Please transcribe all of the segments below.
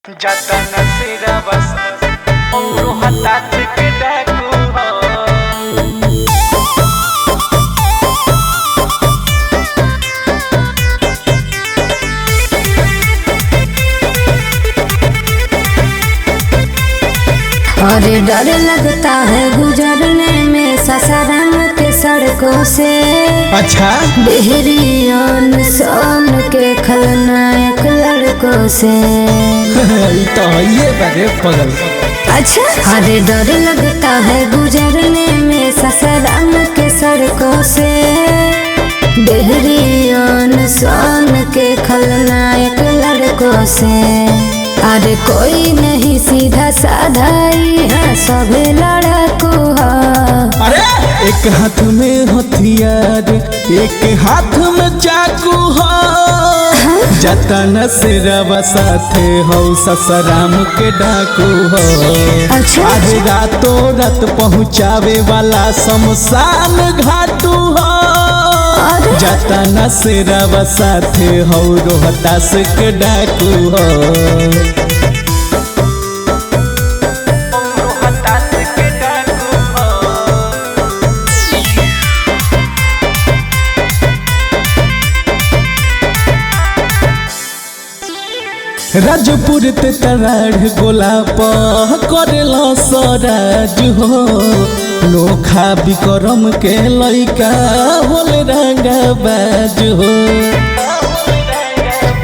जतन सिरा बस औरो हतात के डाकू हो। अरे डर लगता है गुजरने में सासाराम के सड़कों से। अच्छा बेहरियन सोन के खलनायक लड़कों से। तो ये बारे पगल। अच्छा अरे डर लगता है गुजरने में सासाराम के सड़कों से। बेहरियन सोन के खलनायक लड़कों से। अरे कोई नहीं सीधा साधा यहाँ सभी लड़कू है। अरे एक हाथ में हथियार एक हाथ में चाकू हो। जतन सिरवा साथे हो ससराम के डाकू हो। अच्छा आज रातों रात पहुँचावे वाला शमशान घाटू हो। जतन सिरवा साथे हो रोहतास के डाकू हो। औरो हतात के डाकू हो। राजपुर ते तराड़ गोला पह करेला सराज हो। नोखा विक्रम के लइका होल रंगा बाज हो।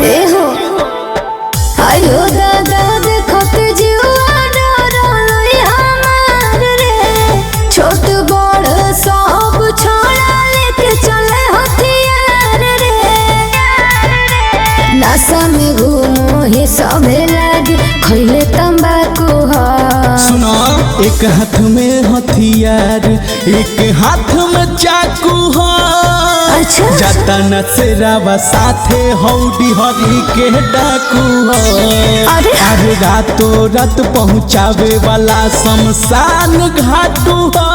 ए हो आयो दादा देखत जीवा डरलई हमार रे। छोट बड़ सब छोड़ा लेके चले हथियार रे। नशा में घूमो ही सबे लागे खैले तंबाकू हो। सुनो एक हाथ में हथियार एक हाथ में चाकू हो। अच्छा जतन सिरवा साथे हौडी हरी के डाकू हो। अरे रातों रात पहुँचावे वाला शमशान घाटू हो।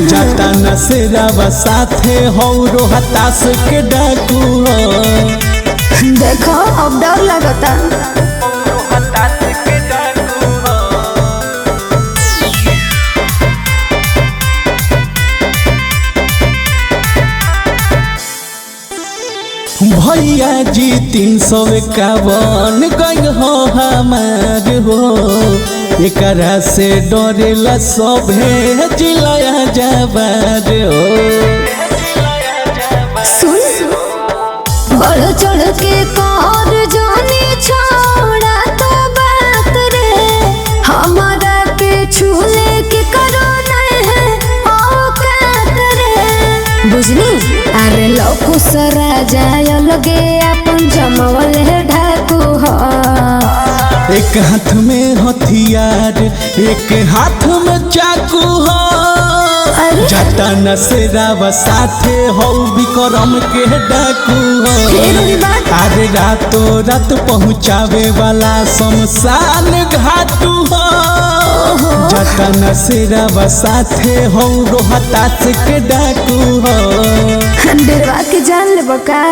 जतन सिरवा साथे हो रोहतास के डाकू हो। देखो अब डर लगता। औरो हतात के डाकू हो। भैया जी 351 गंग हो हमार हो। एकरा से डरेला सभे जिलाया जवार हो। सुन बढ़ चढ़ के कर जानी छोड़ा तो बात रे। हमारा के छूले के करो नहीं है औकात रे। बुझनी अरे लौकू सरा जाय लगे अपन जमवल है ढाकू हो। एक हाथ में हथियार एक हाथ में चाकू हो। जतन सिरवा साथे हो विक्रम के डाकू हो। अरे रातों रात पहुँचावे वाला शमशान घाटू हो। जतन सिरवा साथे हो रोहतास के डाकू हो। डरवा के जान ले बका।